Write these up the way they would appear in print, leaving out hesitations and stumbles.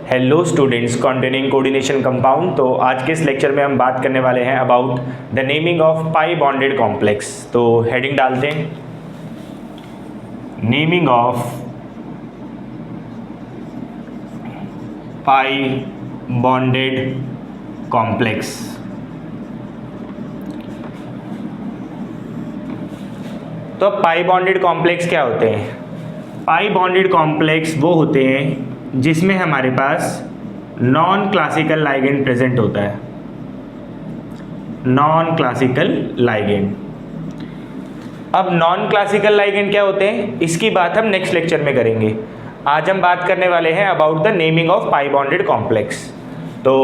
Hello students, containing coordination compound. तो आज के इस लेक्चर में हम बात करने वाले हैं about the naming of pi bonded complex. तो हेडिंग डालते हैं, naming of pi bonded complex. तो पाई बॉन्डेड कॉम्प्लेक्स क्या होते हैं? पाई बॉन्डेड कॉम्प्लेक्स वो होते हैं जिसमें हमारे पास नॉन क्लासिकल लाइगेंड प्रेजेंट होता है। Non classical ligand. अब नॉन क्लासिकल लाइगेंड क्या होते हैं, इसकी बात हम नेक्स्ट लेक्चर में करेंगे। आज हम बात करने वाले हैं about the naming of pi bonded complex. तो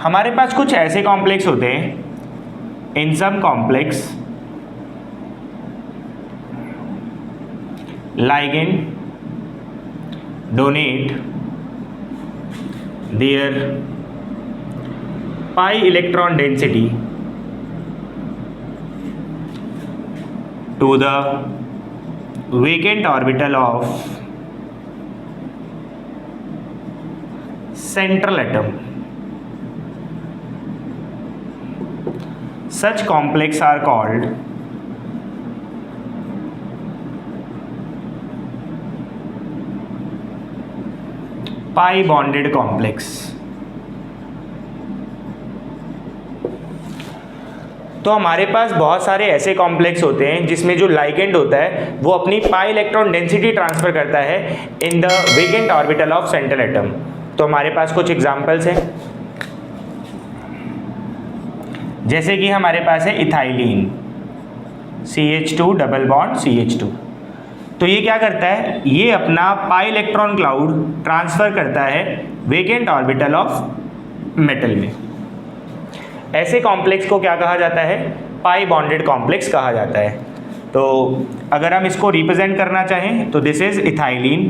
हमारे पास कुछ ऐसे कॉम्प्लेक्स होते हैं, इन सम complex ligand donate their pi electron density to the vacant orbital of central atom. Such complex are called pi bonded complex. तो हमारे पास बहुत सारे ऐसे कॉम्प्लेक्स होते हैं जिसमें जो लाइगेंड होता है वो अपनी पाई इलेक्ट्रॉन डेंसिटी ट्रांसफर करता है in the vacant orbital of central atom. तो हमारे पास कुछ एग्जांपल्स हैं, जैसे कि हमारे पास है ethylene, CH2 double bond CH2। तो ये क्या करता है, ये अपना पाई इलेक्ट्रॉन क्लाउड ट्रांसफर करता है वेकेंट ऑर्बिटल ऑफ मेटल में। ऐसे कॉम्प्लेक्स को क्या कहा जाता है? पाई बॉन्डेड कॉम्प्लेक्स कहा जाता है। तो अगर हम इसको रिप्रेजेंट करना चाहें तो दिस इज इथाइलिन।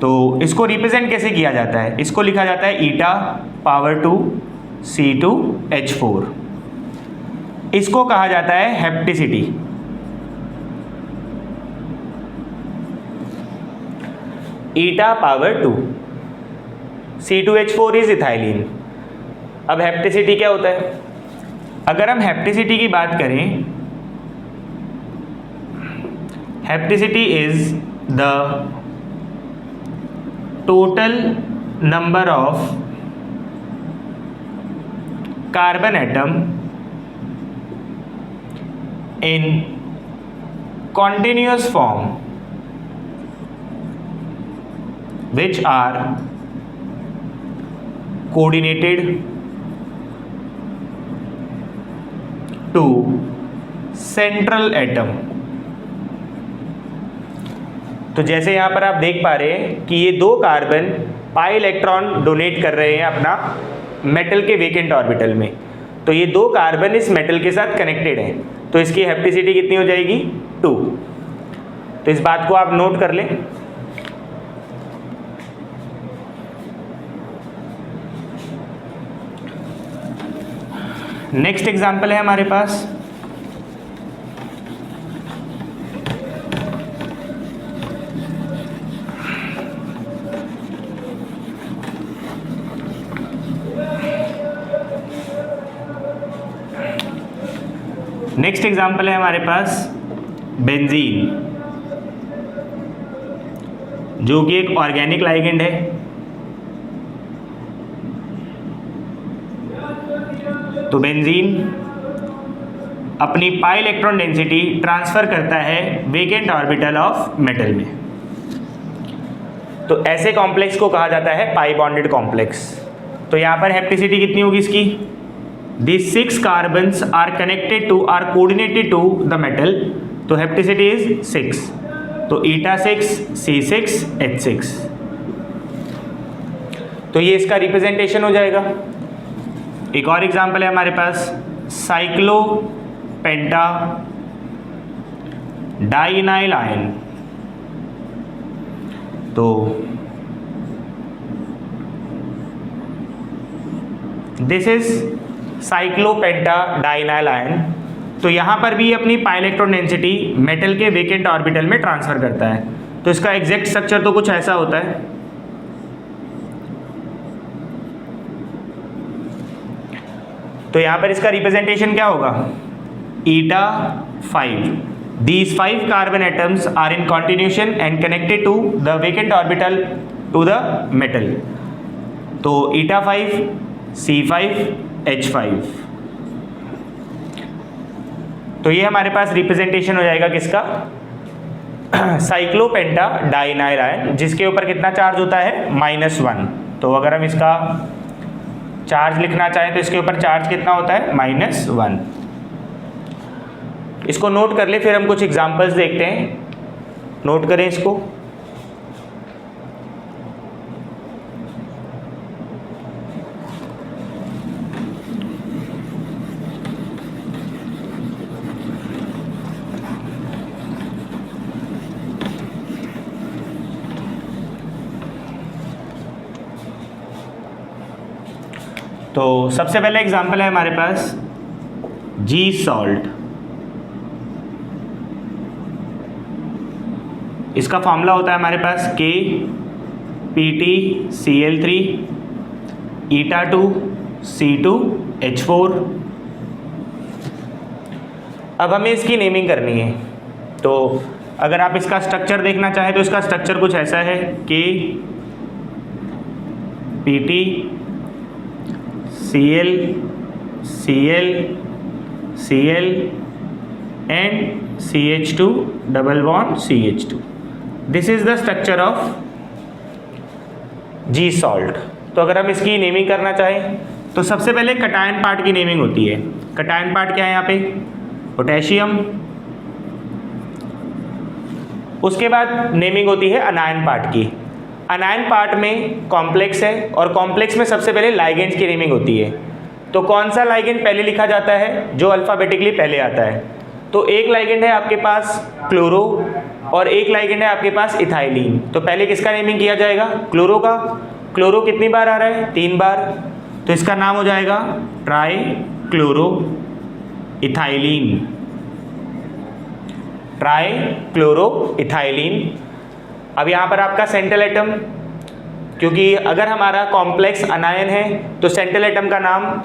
तो इसको रिप्रेजेंट कैसे किया जाता है? इसको लिखा जाता है ईटा पावर 2 C2H4। इसको कहा जाता है हेप्टिसिटी। ईटा पावर 2 C2H4 इज इथाइलिन। अब हेप्टिसिटी क्या होता है? अगर हम हेप्टिसिटी की बात करें, hapticity is the total number of carbon atom in continuous form which are coordinated to central atom। तो जैसे यहाँ पर आप देख पा रहे हैं कि ये दो कार्बन पाई इलेक्ट्रॉन डोनेट कर रहे हैं अपना मेटल के वेकेंट ऑर्बिटल में। तो ये दो कार्बन इस मेटल के साथ कनेक्टेड हैं, तो इसकी हेप्टिसिटी कितनी हो जाएगी? 2। तो इस बात को आप नोट कर लें। नेक्स्ट एग्जाम्पल है हमारे पास बेंजीन, जो कि एक ऑर्गेनिक लाइगेंड है। तो बेंजीन अपनी पाई इलेक्ट्रॉन डेंसिटी ट्रांसफर करता है वेकेंट ऑर्बिटल ऑफ मेटल में। तो ऐसे कॉम्प्लेक्स को कहा जाता है पाई बॉन्डेड कॉम्प्लेक्स। तो यहाँ पर हेप्टिसिटी कितनी होगी इसकी? These 6 carbons are connected to, are coordinated to the metal, तो हेप्टिसिटी इज 6। तो ईटा 6 C6 H6। तो ये इसका रिप्रेजेंटेशन हो जाएगा। एक और एग्जांपल है हमारे पास, साइक्लोपेंटा डाइनाइल आयन। तो दिस इज साइक्लोपेंटा डाइनाइल आयन। तो यहाँ पर भी अपनी पाई इलेक्ट्रॉन डेंसिटी मेटल के वेकेंट ऑर्बिटल में ट्रांसफर करता है। तो तो इसका एग्जैक्ट स्ट्रक्चर तो कुछ ऐसा होता है। तो यहाँ पर इसका रिप्रेजेंटेशन क्या होगा, ईटा 5, these 5 carbon atoms are in continuation and connected to the vacant orbital to the metal, तो ईटा 5 C5 H5। तो ये हमारे पास रिप्रेजेंटेशन हो जाएगा किसका, साइक्लोपेंटा डाइनाइल आयन, जिसके ऊपर कितना चार्ज होता है, -1। तो अगर हम इसका चार्ज लिखना चाहें तो इसके ऊपर चार्ज कितना होता है, -1। इसको नोट कर ले, फिर हम कुछ एग्जांपल्स देखते हैं। नोट करें इसको। तो सबसे पहला एग्जांपल है हमारे पास जी सॉल्ट। इसका फॉर्मूला होता है हमारे पास KPtCl3 ईटा 2 C2H4। अब हमें इसकी नेमिंग करनी है। तो अगर आप इसका स्ट्रक्चर देखना चाहें तो इसका स्ट्रक्चर कुछ ऐसा है, KPtCl Cl Cl and CH2 double bond CH2। This is the structure of G salt. तो अगर हम इसकी नेमिंग करना चाहें तो सबसे पहले कटायन पार्ट की नेमिंग होती है। कटायन पार्ट क्या है यहाँ पे, पोटेशियम। उसके बाद नेमिंग होती है अनायन पार्ट की। अनायन पार्ट में कॉम्प्लेक्स है और कॉम्प्लेक्स में सबसे पहले लाइगेंड्स की नेमिंग होती है। तो कौन सा लाइगेंड पहले लिखा जाता है, जो अल्फ़ाबेटिकली पहले आता है। तो एक लाइगेंड है आपके पास क्लोरो और एक लाइगेंड है आपके पास इथाइलिन। तो पहले किसका नेमिंग किया जाएगा, क्लोरो का। क्लोरो कितनी बार आ रहा है, 3 बार। तो इसका नाम हो जाएगा try chloro ethylene. Try chloro ethylene. अब यहाँ पर आपका सेंट्रल एटम, क्योंकि अगर हमारा कॉम्प्लेक्स अनायन है तो सेंट्रल एटम का नाम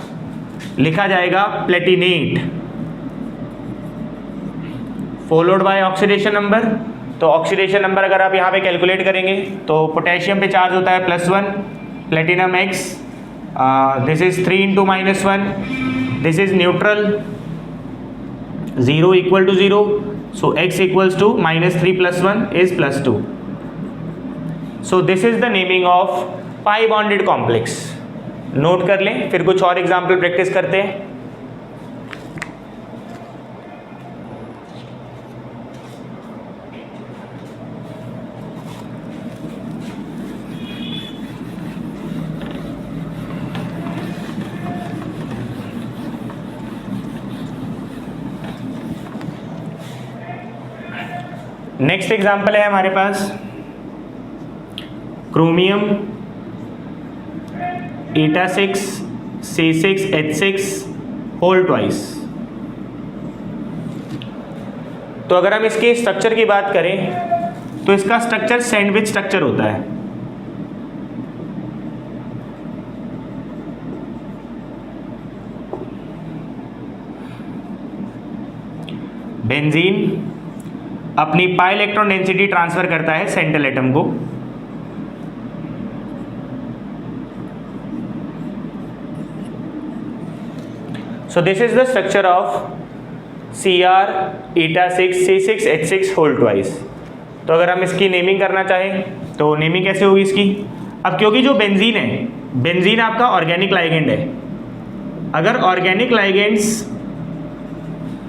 लिखा जाएगा Palatinate, followed by oxidation number. तो ऑक्सीडेशन नंबर अगर आप यहाँ पे कैलकुलेट करेंगे तो पोटेशियम पे चार्ज होता है +1, platinum X, this is 3 × -1, this is neutral, 0 = 0, so X = -3 + 1 is +2। So this is the naming of pi bonded complex। Note कर लें, फिर कुछ और एग्जाम्पल प्रैक्टिस करते हैं। नेक्स्ट एग्जाम्पल है हमारे पास क्रोमियम ईटा 6 C6H6 होल ट्वाइस। तो अगर हम इसके स्ट्रक्चर की बात करें तो इसका स्ट्रक्चर सैंडविच स्ट्रक्चर होता है। बेंजीन अपनी पाई इलेक्ट्रॉन डेंसिटी ट्रांसफर करता है सेंट्रल एटम को। So this is the structure of Cr eta 6 C6H6 whole twice. तो अगर हम इसकी नेमिंग करना चाहें तो नेमिंग कैसे होगी इसकी। अब क्योंकि जो बेंजीन है, बेंजीन आपका ऑर्गेनिक लाइगेंड है। अगर ऑर्गेनिक लाइगेंड्स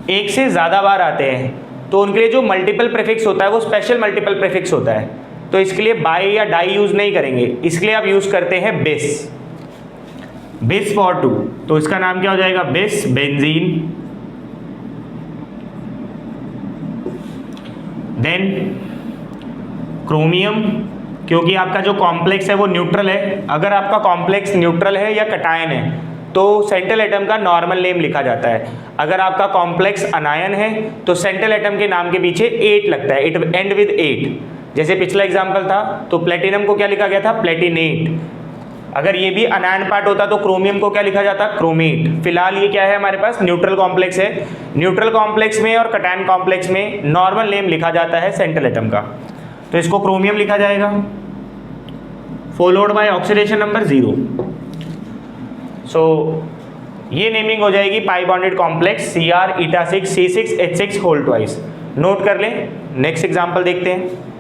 एक से ज़्यादा बार आते हैं तो उनके लिए जो मल्टीपल प्रीफिक्स होता है वो स्पेशल मल्टीपल प्रीफिक्स होता है। तो इसके लिए बाई या डाई यूज़ नहीं करेंगे, इसके लिए आप यूज़ करते हैं बिस, बिस फॉर 2। तो इसका नाम क्या हो जाएगा, बिस बेंजीन। देन क्रोमियम, क्योंकि आपका जो कॉम्प्लेक्स है वो न्यूट्रल है। अगर आपका कॉम्प्लेक्स न्यूट्रल है या कटायन है तो सेंट्रल एटम का नॉर्मल नेम लिखा जाता है। अगर आपका कॉम्प्लेक्स अनायन है तो सेंट्रल एटम के नाम के पीछे 8 लगता है, इट एंड विद 8। जैसे पिछला एग्जाम्पल था तो प्लेटिनम को क्या लिखा गया था, प्लेटिनेट। अगर ये भी अनायन पार्ट होता तो क्रोमियम को क्या लिखा जाता, क्रोमेट। फिलहाल ये क्या है हमारे पास, न्यूट्रल कॉम्प्लेक्स है। न्यूट्रल कॉम्प्लेक्स में और कटायन कॉम्प्लेक्स में नॉर्मल नेम लिखा जाता है सेंट्रल एटम का, तो इसको क्रोमियम लिखा जाएगा, followed by oxidation number 0। So ये नेमिंग हो जाएगी pi bonded complex Cr eta6 C6H6 whole twice. Note कर लें। नेक्स्ट एग्जांपल देखते हैं।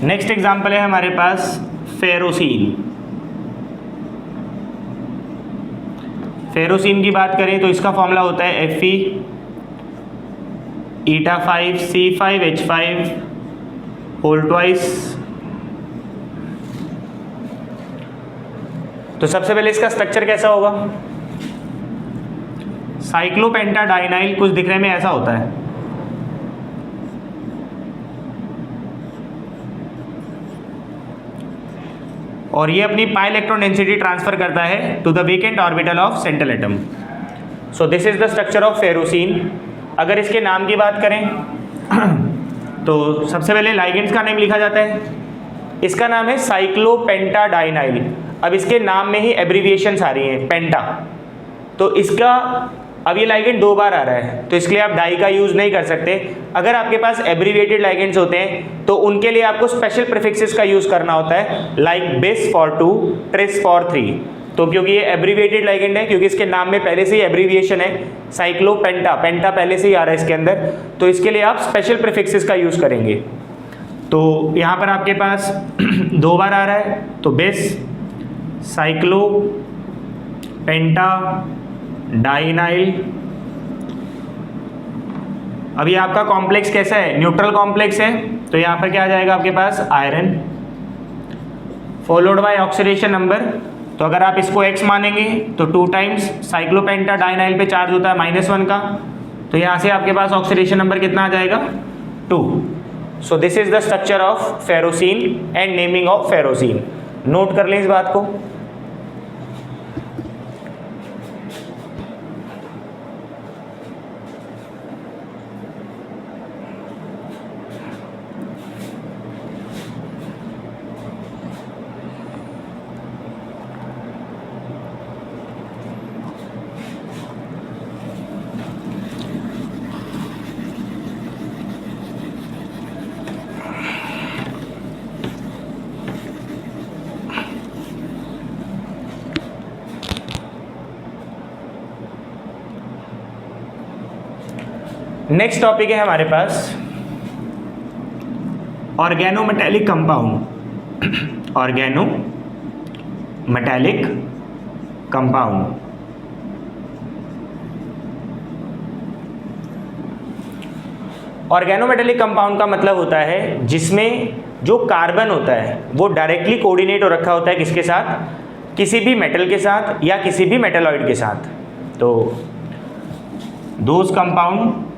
नेक्स्ट एग्जांपल है हमारे पास फेरोसीन। फेरोसीन की बात करें तो इसका फॉर्मूला होता है Fe eta5 C5H5 whole twice. तो सबसे पहले इसका स्ट्रक्चर कैसा होगा, साइक्लोपेंटाडाइनाइल कुछ दिखने में ऐसा होता है। और ये अपनी पाई इलेक्ट्रॉन डेंसिटी ट्रांसफर करता है to the vacant orbital of central atom. So this is the structure of ferrocene. अगर इसके नाम की बात करें तो सबसे पहले लाइगेंड्स का नेम लिखा जाता है। इसका नाम है साइक्लोपेंटाडाइनाइल। अब इसके नाम में ही एब्रीविएशंस आ रही हैं, पेंटा, तो इसका अब ये लाइगेंड 2 बार आ रहा है तो इसके लिए आप डाई का यूज़ नहीं कर सकते। अगर आपके पास एब्रीविएटेड लाइगेंड्स होते हैं तो उनके लिए आपको स्पेशल प्रीफिक्सेस का यूज़ करना होता है, लाइक बिस फॉर 2, ट्रिस फॉर 3। तो क्योंकि ये एब्रीविएटेड लाइगेंड है, क्योंकि इसके नाम में पहले से ही एब्रीविएशन है, साइक्लोपेंटा, पेंटा पहले से ही आ रहा है इसके अंदर, तो इसके लिए आप स्पेशल प्रीफिक्सेस का यूज़ करेंगे। तो यहाँ पर आपके पास 2 बार आ रहा है, तो बिस, साइक्लो, पेंटा, डाइनाइल। अभी आपका कॉम्प्लेक्स कैसा है, न्यूट्रल कॉम्प्लेक्स है, तो यहाँ पर क्या आ जाएगा आपके पास, iron, followed by oxidation number. तो अगर आप इसको x मानेंगे तो 2 टाइम्स साइक्लोपेंटा डाइनाइल पे चार्ज होता है -1 का, तो यहाँ से आपके पास ऑक्सीडेशन नंबर कितना आ जाएगा, 2। So this is the structure of ferrocene and naming of ferrocene. Note कर लें इस बात को। नेक्स्ट टॉपिक है हमारे पास organometallic compound. Organometallic compound. Organometallic compound का मतलब होता है जिसमें जो कार्बन होता है वो डायरेक्टली कोऑर्डिनेट हो रखा होता है किसके साथ, किसी भी मेटल के साथ या किसी भी मेटलॉइड के साथ। तो those compound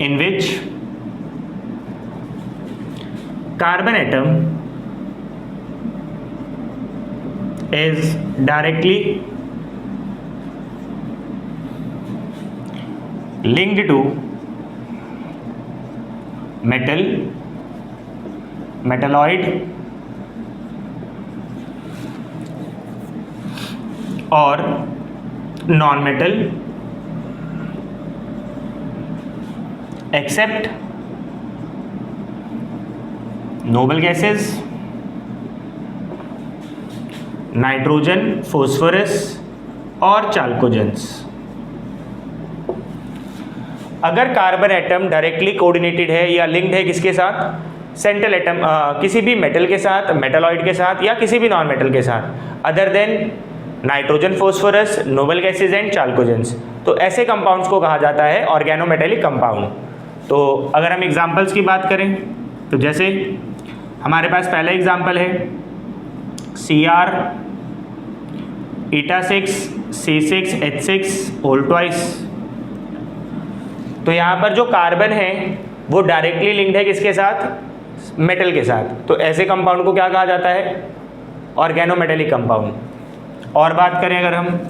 in which carbon atom is directly linked to metal, metalloid or non-metal except noble gases, nitrogen, phosphorus और चाल्कोजेंस। अगर कार्बन एटम डायरेक्टली कोऑर्डिनेटेड है या लिंक्ड है किसके साथ, सेंट्रल एटम, किसी भी मेटल के साथ, मेटलॉइड के साथ या किसी भी नॉन मेटल के साथ, other than nitrogen, phosphorus, noble gases and chalcogens, तो ऐसे कंपाउंड्स को कहा जाता है ऑर्गेनोमेटेलिक कंपाउंड। तो अगर हम एग्जांपल्स की बात करें तो जैसे हमारे पास पहला एग्जांपल है Cr eta6 C6H6 whole twice. तो यहाँ पर जो कार्बन है वो डायरेक्टली लिंक्ड है किसके साथ? मेटल के साथ। तो ऐसे कंपाउंड को क्या कहा जाता है? Organometallic compound. और बात करें अगर हम,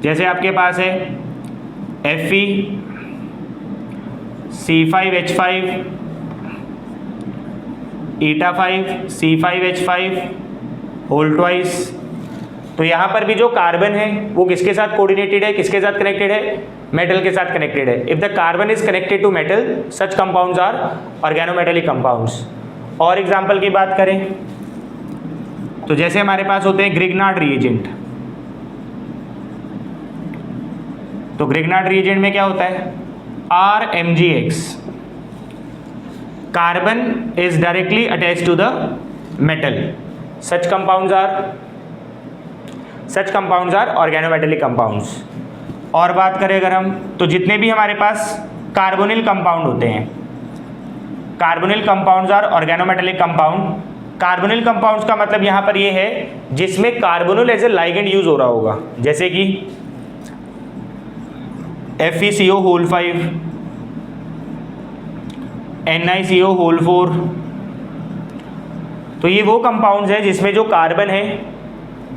जैसे आपके पास है Fe C5H5 eta5 C5H5 whole twice. तो यहाँ पर भी जो कार्बन है वो किसके साथ कोऑर्डिनेटेड है, किसके साथ कनेक्टेड है? मेटल के साथ कनेक्टेड है। If the carbon is connected to metal such compounds are organometallic compounds. और एग्जांपल की बात करें तो जैसे हमारे पास होते हैं ग्रिग्नार्ड रिएजेंट। तो ग्रिग्नार्ड रिएजेंट में क्या होता है? RMgX, carbon is directly attached to the metal, such compounds are organometallic compounds. और बात करें अगर हम, तो जितने भी हमारे पास कार्बोनिल कंपाउंड होते हैं, carbonyl compounds are organometallic compound. Carbonyl compounds का मतलब यहाँ पर ये है जिसमें carbonyl as a ligand use हो रहा होगा, जैसे कि FeCO होल 5, NiCO होल 4। तो ये वो कंपाउंड्स है जिसमें जो कार्बन है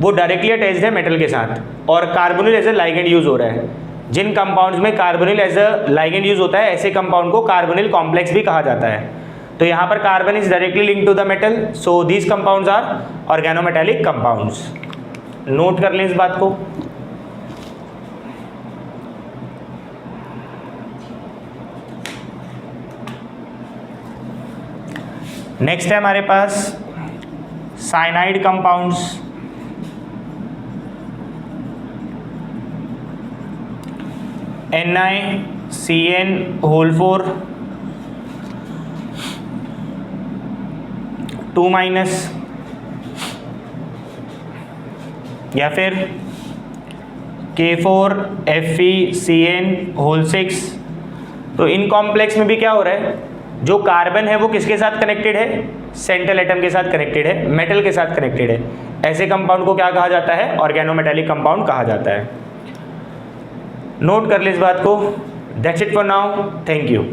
वो डायरेक्टली अटैच्ड है मेटल के साथ और carbonyl as a ligand use हो रहा है। जिन कंपाउंड्स में carbonyl as a ligand use होता है ऐसे कंपाउंड को कार्बोनिल कॉम्प्लेक्स भी कहा जाता है। तो यहाँ पर carbon is directly link to the metal, so these compounds are organometallic compounds. Note कर लें इस बात को। नेक्स्ट है हमारे पास साइनाइड कंपाउंड्स। NiCN होल 4 2- या फिर K4FeCN होल 6। तो इन कॉम्प्लेक्स में भी क्या हो रहा है, जो कार्बन है वो किसके साथ कनेक्टेड है? सेंट्रल एटम के साथ कनेक्टेड है, मेटल के साथ कनेक्टेड है। ऐसे कंपाउंड को क्या कहा जाता है? ऑर्गेनोमेटेलिक कंपाउंड कहा जाता है। नोट कर ले इस बात को। That's it for now, thank you.